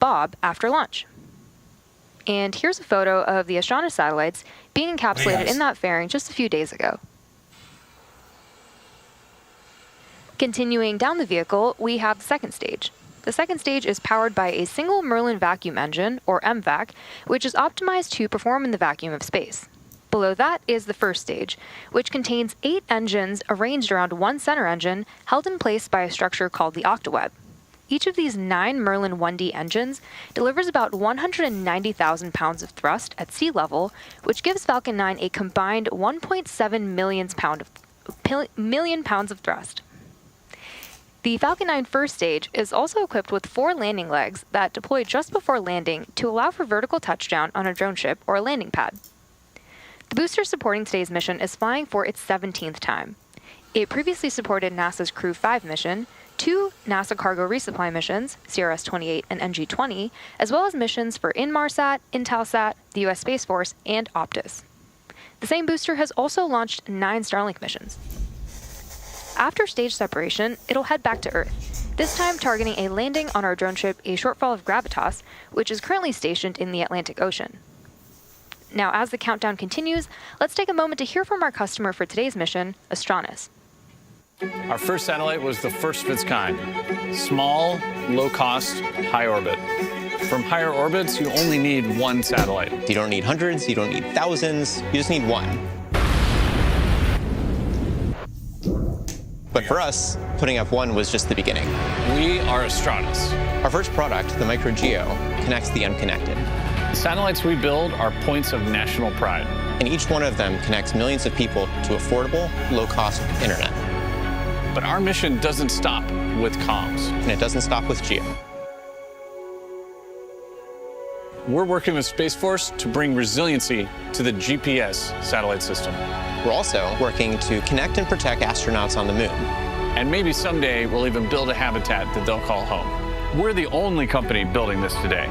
Bob after launch. And here's a photo of the Astronus satellites being encapsulated in that fairing just a few days ago. Continuing down the vehicle, we have the second stage. The second stage is powered by a single Merlin vacuum engine, or MVac, which is optimized to perform in the vacuum of space. Below that is the first stage, which contains 8 engines arranged around one center engine held in place by a structure called the octaweb. Each of these 9 Merlin 1D engines delivers about 190,000 pounds of thrust at sea level, which gives Falcon 9 a combined 1.7 million pounds of thrust. The Falcon 9 first stage is also equipped with 4 landing legs that deploy just before landing to allow for vertical touchdown on a drone ship or a landing pad. The booster supporting today's mission is flying for its 17th time. It previously supported NASA's Crew 5 mission, 2 NASA cargo resupply missions, CRS-28 and NG-20, as well as missions for Inmarsat, Intelsat, the U.S. Space Force, and Optus. The same booster has also launched 9 Starlink missions. After stage separation, it'll head back to Earth, this time targeting a landing on our drone ship, a Shortfall of Gravitas, which is currently stationed in the Atlantic Ocean. Now, as the countdown continues, let's take a moment to hear from our customer for today's mission, Astronus. Our first satellite was the first of its kind. Small, low-cost, high orbit. From higher orbits, you only need one satellite. You don't need hundreds, you don't need thousands, you just need one. But for us, putting up one was just the beginning. We are Astronus. Our first product, the Micro Geo, connects the unconnected. The satellites we build are points of national pride. And each one of them connects millions of people to affordable, low-cost internet. But our mission doesn't stop with comms. And it doesn't stop with Geo. We're working with Space Force to bring resiliency to the GPS satellite system. We're also working to connect and protect astronauts on the moon. And maybe someday we'll even build a habitat that they'll call home. We're the only company building this today.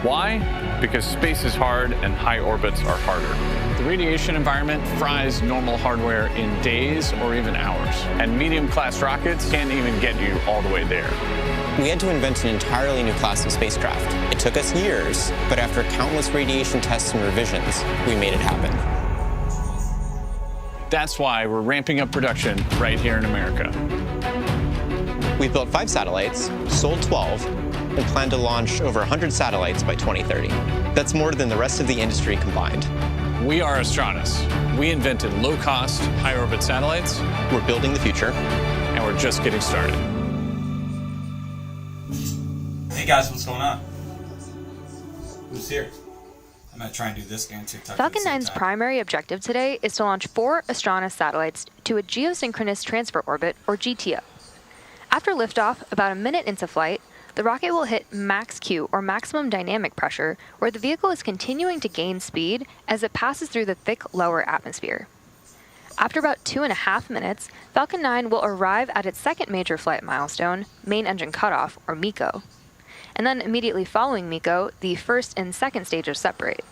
Why? Because space is hard and high orbits are harder. The radiation environment fries normal hardware in days or even hours. And medium-class rockets can't even get you all the way there. We had to invent an entirely new class of spacecraft. It took us years, but after countless radiation tests and revisions, we made it happen. That's why we're ramping up production right here in America. We've built 5 satellites, sold 12, and plan to launch over 100 satellites by 2030. That's more than the rest of the industry combined. We are Astronus. We invented low-cost, high-orbit satellites. We're building the future. And we're just getting started. Hey guys, what's going on? Who's here? I'm going to try and do this and TikTok. Falcon 9's primary objective today is to launch 4 Astronus satellites to a geosynchronous transfer orbit, or GTO. After liftoff, about a minute into flight, the rocket will hit max Q, or maximum dynamic pressure, where the vehicle is continuing to gain speed as it passes through the thick lower atmosphere. After about 2.5 minutes, Falcon 9 will arrive at its second major flight milestone, main engine cutoff, or MECO. And then immediately following MECO, the first and second stages separate.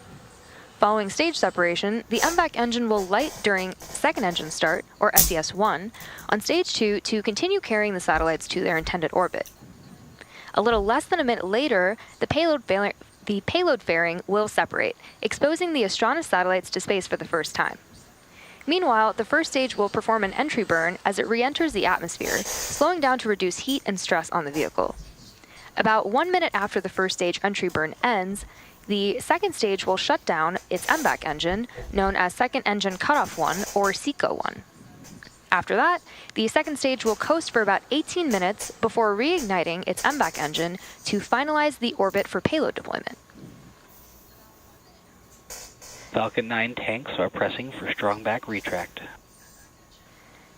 Following stage separation, the MVac engine will light during second engine start, or SES-1, on stage 2 to continue carrying the satellites to their intended orbit. A little less than a minute later, the payload fairing will separate, exposing the Astronus satellites to space for the first time. Meanwhile, the first stage will perform an entry burn as it re-enters the atmosphere, slowing down to reduce heat and stress on the vehicle. About 1 minute after the first stage entry burn ends, the second stage will shut down its MVac engine, known as Second Engine Cutoff 1, or SECO-1. After that, the second stage will coast for about 18 minutes before reigniting its MVac engine to finalize the orbit for payload deployment. Falcon 9 tanks are pressing for strong back retract.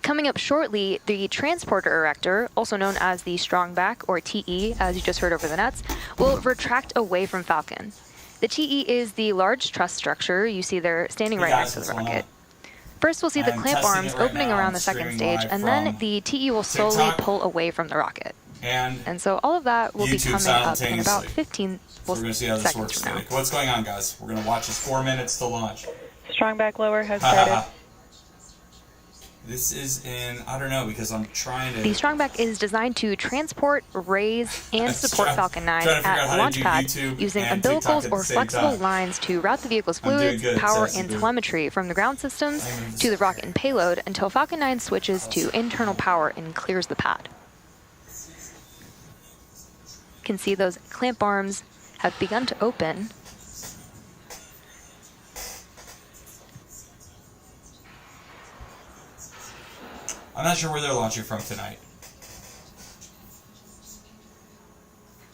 Coming up shortly, the transporter erector, also known as the strongback, or TE, as you just heard over the nets, will retract away from Falcon. The TE is the large truss structure you see there standing right next to the rocket. First, we'll see the clamp arms opening around the second stage, and then the TE will slowly pull away from the rocket. And so all of that will be coming up in about 15 we're going to see how this works today. What's going on, guys? We're going to watch this 4 minutes to launch. Strongback lower has started. This is in, I don't know, because I'm trying to... The Strongback is designed to transport, raise, and support Falcon 9 trying to figure out at how to launch do pad YouTube using and TikTok umbilicals at the or same flexible time. lines to route the vehicle's I'm doing fluids, good, power, Sassy and Boo. telemetry from the ground systems I'm to the rocket and payload until Falcon 9 switches to internal power and clears the pad. You can see those clamp arms have begun to open. I'm not sure where they're launching from tonight.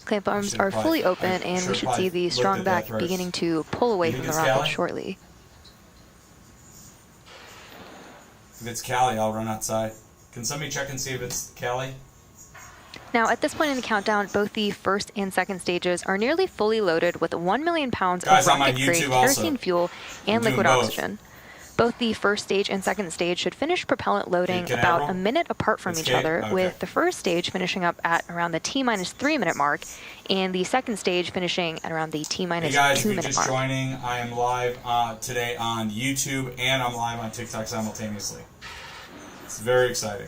Clamp arms should are probably- fully open, I and should we should probably see the looked at that Strongback first. beginning to pull away You from think the it's rocket Callie? shortly. If it's Callie, I'll run outside. Can somebody check and see if it's Callie? Now, at this point in the countdown, both the first and second stages are nearly fully loaded with 1 million pounds Guys, of I'm on rocket-grade YouTube also. kerosene fuel and doing liquid both. oxygen. Both the first stage and second stage should finish propellant loading Kate about Canaveral? a minute apart from It's each Kate? other, Okay. with the first stage finishing up at around the T-minus 3 minute mark, and the second stage finishing at around the Hey T-minus guys, if 2 you're minute just mark. joining, I am live today on YouTube and I'm live on TikTok simultaneously. It's very exciting.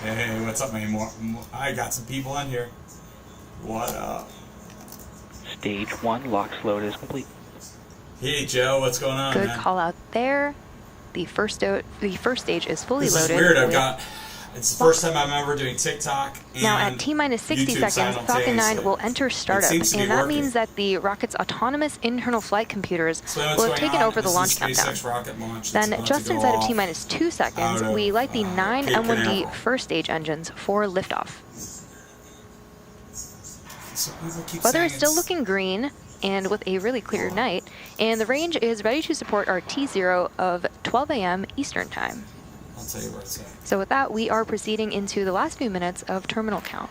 Hey, what's up, man? I got some people in here. What up? Stage 1 LOX load is complete. Hey, Joe, what's going on, Good man? call out there. The first stage is fully This is loaded. weird. with- It's the first time I'm ever doing TikTok. Now, and at T-minus 60 YouTube seconds, Falcon 9 simultaneously. will enter startup, seems to be and that working. means that the rocket's autonomous internal flight computers Explain what's will have going taken on. over the This launch is countdown. SpaceX rocket launch that's Then, about just to go inside of off T-minus 2 seconds, out of, we light the 9 Cape M1D Canaveral. first stage engines for liftoff. So people keep Weather saying is still it's- looking green and with a really clear night, and the range is ready to support our T0 of 12 a.m. Eastern Time. I'll tell you where it's at. So with that, we are proceeding into the last few minutes of terminal count,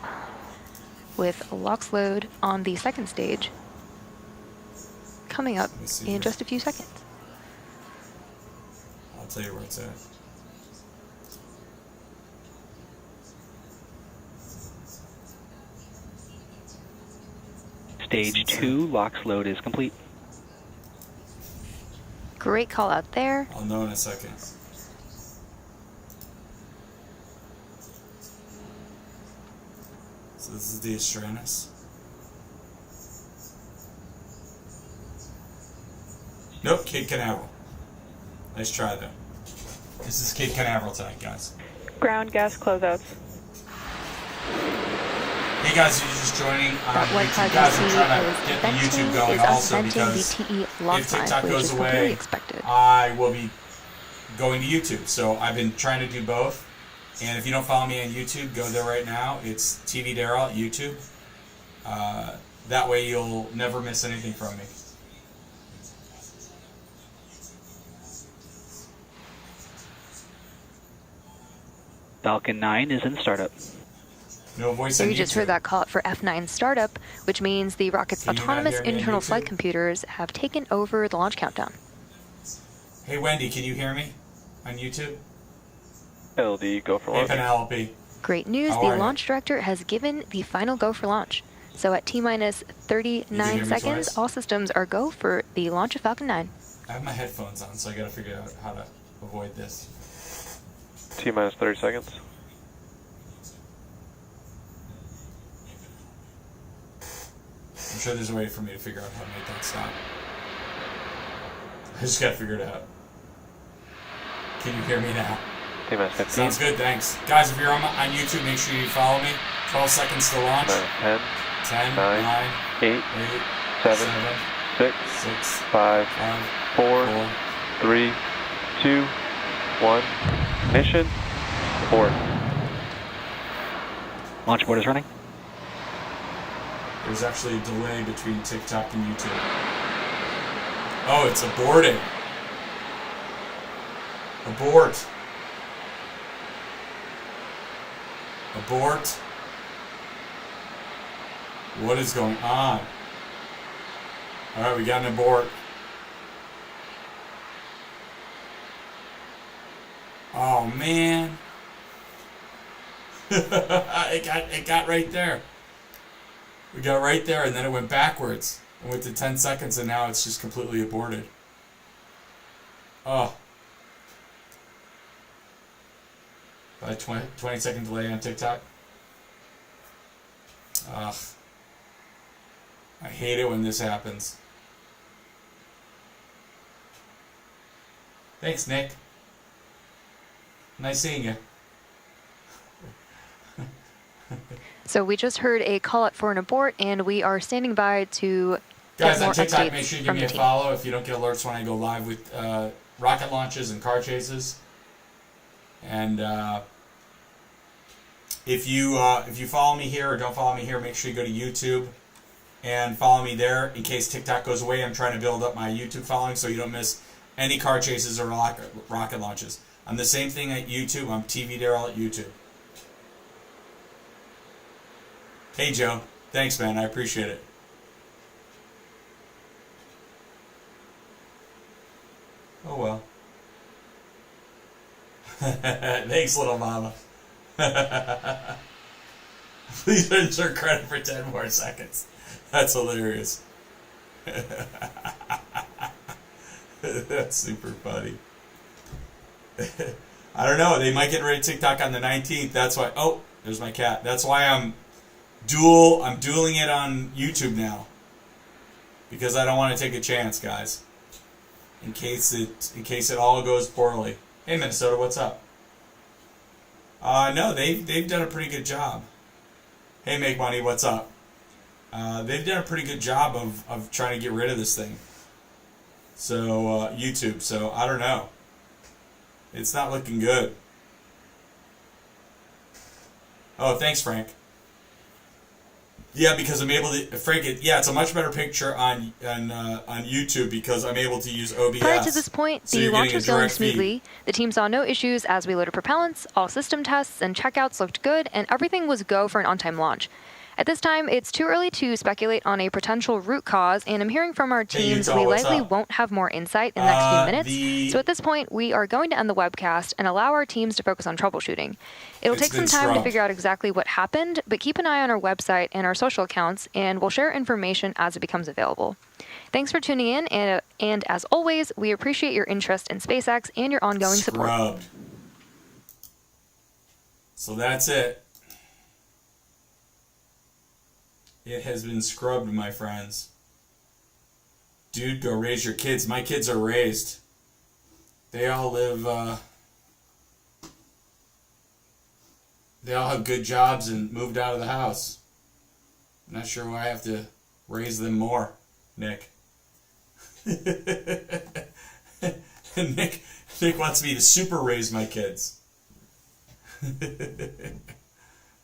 with LOX load on the second stage coming up Let me see in here. just a few seconds. I'll tell you where it's at. Stage 2 LOX load is complete. Great call out there. I'll know in a second. So this is the Astranus. Nope, Cape Canaveral. Nice try though. This is Cape Canaveral tonight, guys. Ground gas closeouts. Hey guys, if you're just joining That white YouTube, cloud guys, you I'm see trying to is get the venting, YouTube going is us also venting because the TE if LOX line, TikTok which goes is completely away, expected. I will be going to YouTube. So I've been trying to do both. And if you don't follow me on YouTube, go there right now. It's TV Daryl at YouTube. That way you'll never miss anything from me. Falcon 9 is in startup. No voice So on you just YouTube. heard that call out for F9 startup, which means the rocket's Can you not autonomous hear me on internal flight YouTube? computers have taken over the launch countdown. Hey Wendy, can you hear me on YouTube? LD, go for Hey launch. Penelope. Great news, How the are you? launch director has given the final go for launch. So at T-minus You can 39 hear me seconds, twice? all systems are go for the launch of Falcon 9. I have my headphones on, so I gotta figure out how to avoid this. T minus 30 seconds. I'm sure there's a way for me to figure out how to make that stop. I just gotta figure it out. Can you hear me now? T minus 15. Sounds good, thanks. Guys, if you're on YouTube, make sure you follow me. 12 seconds to launch. 10, 10, 9, 9, 8, 8, 7, 6, 6, 5, 5, 4, 4. 3, 2, 1. Ignition. Abort. Launch board is running. There's actually a delay between TikTok and YouTube. Oh, it's aborting. Abort. Abort. What is going on? Alright, we got an abort. Oh man. it got right there. We got right there, and then it went backwards. It went to 10 seconds, and now it's just completely aborted. Oh. By 20-second delay on TikTok. Ugh. I hate it when this happens. Thanks, Nick. Nice seeing you. So we just heard a call out for an abort, and we are standing by to Guys, get more on TikTok, updates make sure you give from me the a team. follow if you don't get alerts when I go live with rocket launches and car chases. And if you follow me here or don't follow me here, make sure you go to YouTube and follow me there in case TikTok goes away. I'm trying to build up my YouTube following so you don't miss any car chases or rocket launches. I'm the same thing at YouTube. I'm TV Daryl at YouTube. Hey, Joe. Thanks, man. I appreciate it. Oh, well. Thanks, little mama. Please insert credit for 10 more seconds. That's hilarious. That's super funny. I don't know. They might get rid of TikTok on the 19th. That's why. Oh, there's my cat. That's why I'm dueling it on YouTube now. Because I don't want to take a chance, guys. In case it all goes poorly. Hey, Minnesota, what's up? No, they've done a pretty good job. Hey, Make Money, what's up? They've done a pretty good job of trying to get rid of this thing. So, YouTube. So, I don't know. It's not looking good. Oh, thanks, Frank. Yeah, because I'm able to, Frank. It's a much better picture on YouTube because I'm able to use OBS. Prior to this point, so the you're launch getting a was going direct feed. smoothly. The team saw no issues as we loaded propellants, all system tests and checkouts looked good, and everything was go for an on-time launch. At this time, it's too early to speculate on a potential root cause, and I'm hearing from our Hey, teams Utah, we what's likely up? won't have more insight in the next few minutes. So at this point, we are going to end the webcast and allow our teams to focus on troubleshooting. It'll It's take some been time to scrubbed. figure out exactly what happened, but keep an eye on our website and our social accounts, and we'll share information as it becomes available. Thanks for tuning in, and as always, we appreciate your interest in SpaceX and your ongoing support. Scrubbed. So that's it. It has been scrubbed, my friends. Dude, go raise your kids. My kids are raised. They all live, they all have good jobs and moved out of the house. I'm not sure why I have to raise them more, Nick. Nick wants me to super raise my kids.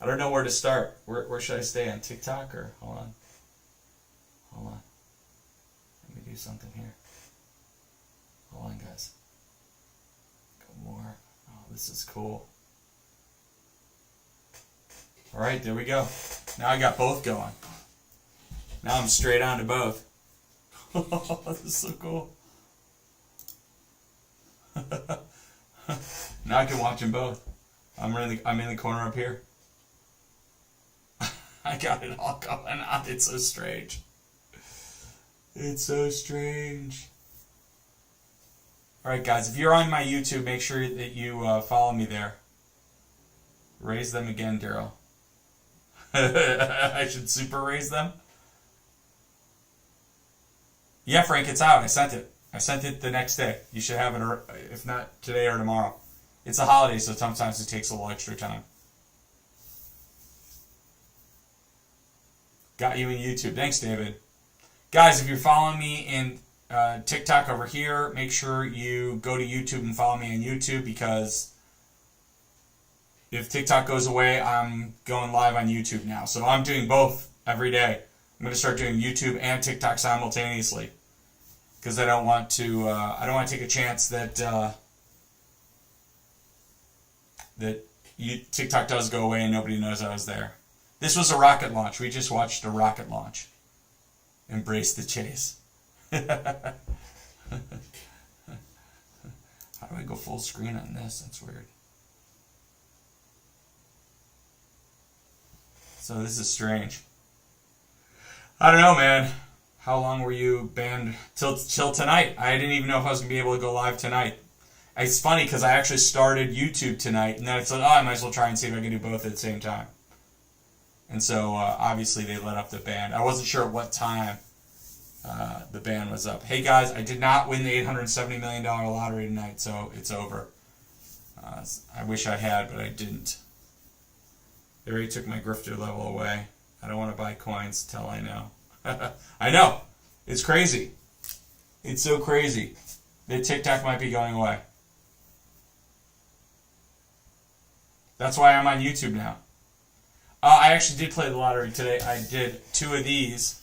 I don't know where to start. Where should I stay? On TikTok or hold on. Let me do something here. Hold on, guys. Go more. Oh, this is cool. All right, there we go. Now I got both going. Now I'm straight on to both. This is so cool. Now I can watch them both. I'm in the corner up here. I got it all going on. It's so strange. It's so strange. Alright, guys, if you're on my YouTube, make sure that you follow me there. Raise them again, Daryl. I should super raise them? Yeah, Frank, it's out. I sent it. I sent it the next day. You should have it, or if not today or tomorrow. It's a holiday, so sometimes it takes a little extra time. Got you in YouTube. Thanks, David. Guys, if you're following me in TikTok over here, make sure you go to YouTube and follow me on YouTube, because if TikTok goes away, I'm going live on YouTube now. So I'm doing both every day. I'm going to start doing YouTube and TikTok simultaneously, because I don't want to take a chance that TikTok does go away and nobody knows I was there. This was a rocket launch. We just watched a rocket launch. Embrace the chase. How do I go full screen on this? That's weird. So this is strange. I don't know, man. How long were you banned? Till tonight. I didn't even know if I was going to be able to go live tonight. It's funny because I actually started YouTube tonight, and then it's like, I might as well try and see if I can do both at the same time. And so, obviously, they let up the ban. I wasn't sure at what time the ban was up. Hey, guys, I did not win the $870 million lottery tonight, so it's over. I wish I had, but I didn't. They already took my grifter level away. I don't want to buy coins till I know. I know. It's crazy. It's so crazy that TikTok might be going away. That's why I'm on YouTube now. I actually did play the lottery today. I did 2 of these,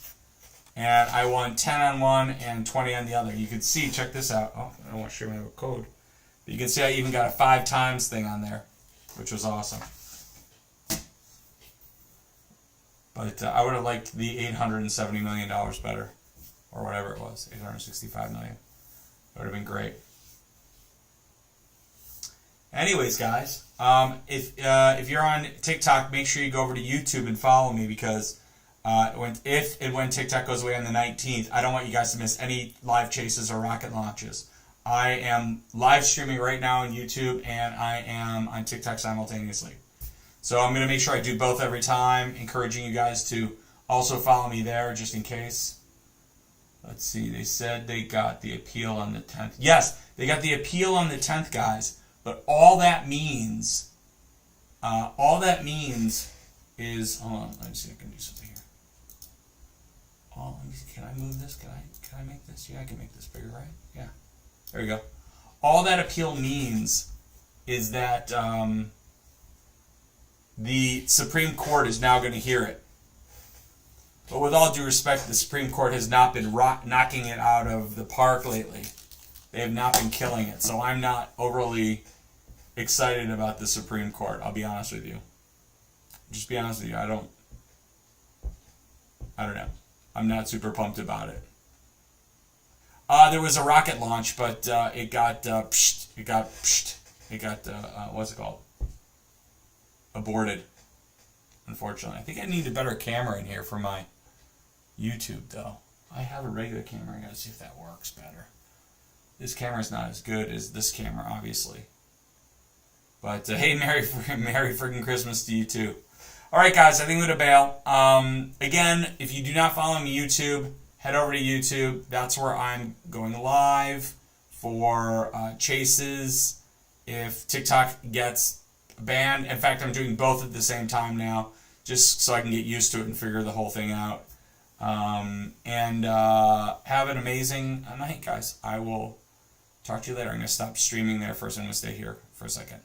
and I won 10 on one and 20 on the other. You can see, check this out. Oh, I don't want to share my code. But you can see I even got a 5 times thing on there, which was awesome. But I would have liked the $870 million better, or whatever it was, $865 million. That would have been great. Anyways, guys, if you're on TikTok, make sure you go over to YouTube and follow me, because when TikTok goes away on the 19th, I don't want you guys to miss any live chases or rocket launches. I am live streaming right now on YouTube, and I am on TikTok simultaneously. So I'm going to make sure I do both every time, encouraging you guys to also follow me there just in case. Let's see, they said they got the appeal on the 10th. Yes, they got the appeal on the 10th, guys. But all that means is, hold on, let me see if I can do something here. Oh, let me see, can I move this? Can I make this? Yeah, I can make this bigger, right? Yeah. There we go. All that appeal means is that the Supreme Court is now going to hear it. But with all due respect, the Supreme Court has not been knocking it out of the park lately. They have not been killing it. So I'm not overly excited about the Supreme Court. I'll be honest with you. Just be honest with you. I don't know. I'm not super pumped about it. There was a rocket launch, but it got what's it called? Aborted. Unfortunately, I think I need a better camera in here for my YouTube, though. I have a regular camera. I gotta see if that works better. This camera's not as good as this camera, obviously. But hey, Merry freaking Christmas to you too. All right, guys, I think I'm gonna bail. Again, if you do not follow me on YouTube, head over to YouTube. That's where I'm going live for chases. If TikTok gets banned, in fact, I'm doing both at the same time now, just so I can get used to it and figure the whole thing out. Have an amazing night, guys. I will talk to you later. I'm going to stop streaming there first. I'm going to stay here for a second.